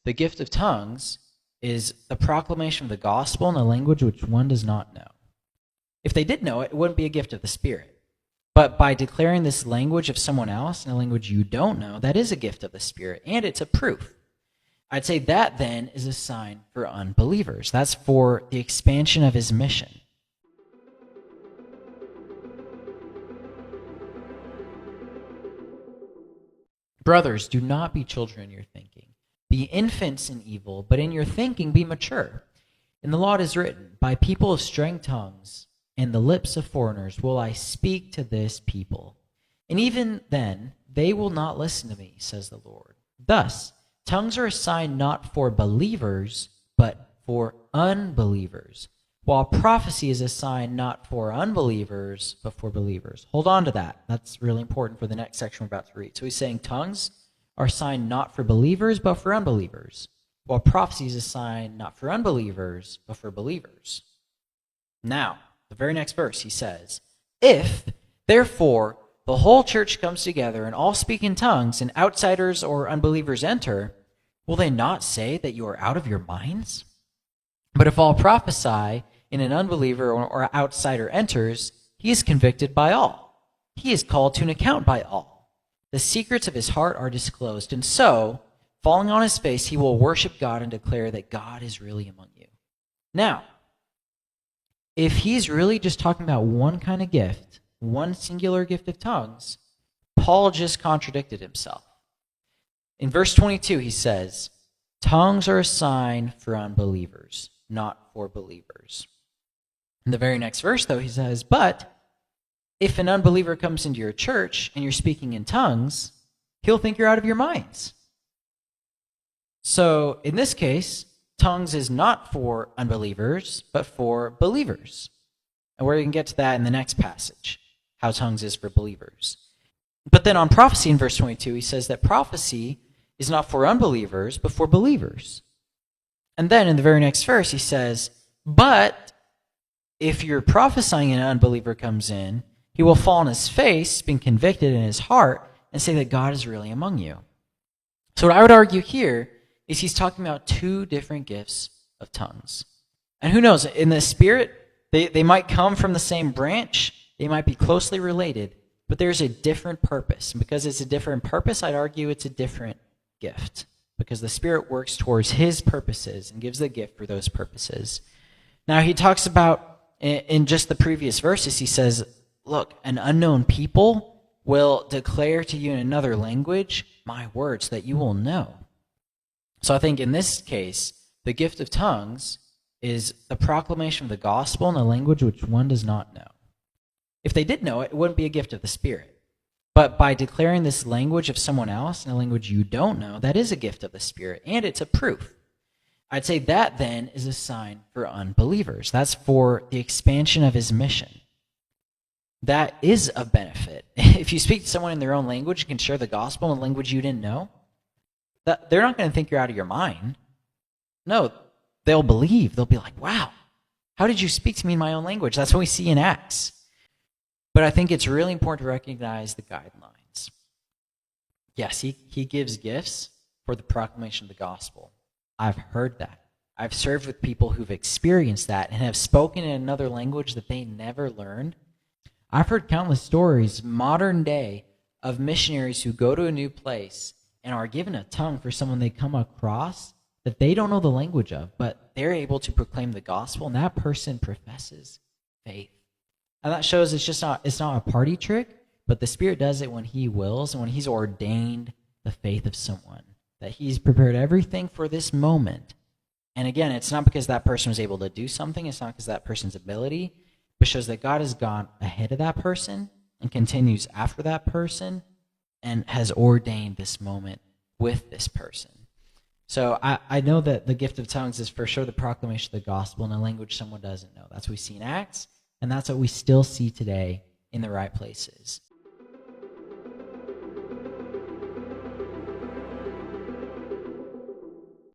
the gift of tongues is the proclamation of the gospel in a language which one does not know. If they did know it, it wouldn't be a gift of the Spirit. But by declaring this language of someone else in a language you don't know, that is a gift of the Spirit, and it's a proof. I'd say that then is a sign for unbelievers. That's for the expansion of his mission. Brothers, do not be children in your thinking. Be infants in evil, but in your thinking be mature. In the law it is written, by people of strange tongues and the lips of foreigners will I speak to this people. And even then they will not listen to me, says the Lord. Thus, tongues are a sign not for believers, but for unbelievers, while prophecy is a sign not for unbelievers, but for believers. Hold on to that. That's really important for the next section we're about to read. So he's saying tongues are a sign not for believers, but for unbelievers, while prophecy is a sign not for unbelievers, but for believers. Now, the very next verse, he says, if, therefore, the whole church comes together and all speak in tongues, and outsiders or unbelievers enter, will they not say that you are out of your minds? But if all prophesy, and an unbeliever or outsider enters, he is convicted by all. He is called to an account by all. The secrets of his heart are disclosed, and so, falling on his face, he will worship God and declare that God is really among you. Now, if he's really just talking about one kind of gift, one singular gift of tongues, Paul just contradicted himself. In verse 22, he says, tongues are a sign for unbelievers, not for believers. In the very next verse, though, he says, but if an unbeliever comes into your church and you're speaking in tongues, he'll think you're out of your minds. So in this case, tongues is not for unbelievers, but for believers. And we're going to get to that in the next passage, how tongues is for believers. But then on prophecy in verse 22, he says that prophecy is not for unbelievers, but for believers. And then in the very next verse, he says, but if you're prophesying and an unbeliever comes in, he will fall on his face, being convicted in his heart, and say that God is really among you. So what I would argue here is he's talking about two different gifts of tongues. And who knows, in the Spirit, they might come from the same branch, they might be closely related, but there's a different purpose. And because it's a different purpose, I'd argue it's a different gift, because the Spirit works towards his purposes and gives the gift for those purposes. Now he talks about, in just the previous verses, he says, look, an unknown people will declare to you in another language my words that you will know. So I think in this case, the gift of tongues is the proclamation of the gospel in a language which one does not know. If they did know it, it wouldn't be a gift of the Spirit. But by declaring this language of someone else in a language you don't know, that is a gift of the Spirit, and it's a proof. I'd say that then is a sign for unbelievers. That's for the expansion of his mission. That is a benefit. If you speak to someone in their own language, you can share the gospel in a language you didn't know, they're not going to think you're out of your mind. No, they'll believe. They'll be like, wow, how did you speak to me in my own language? That's what we see in Acts. But I think it's really important to recognize the guidelines. Yes, he gives gifts for the proclamation of the gospel. I've heard that. I've served with people who've experienced that and have spoken in another language that they never learned. I've heard countless stories, modern day, of missionaries who go to a new place and are given a tongue for someone they come across that they don't know the language of, but they're able to proclaim the gospel, and that person professes faith. And that shows it's not a party trick, but the Spirit does it when he wills and when he's ordained the faith of someone, that he's prepared everything for this moment. And again, it's not because that person was able to do something, it's not because that person's ability, but shows that God has gone ahead of that person and continues after that person and has ordained this moment with this person. So I know that the gift of tongues is for sure the proclamation of the gospel in a language someone doesn't know. That's what we see in Acts, and that's what we still see today in the right places.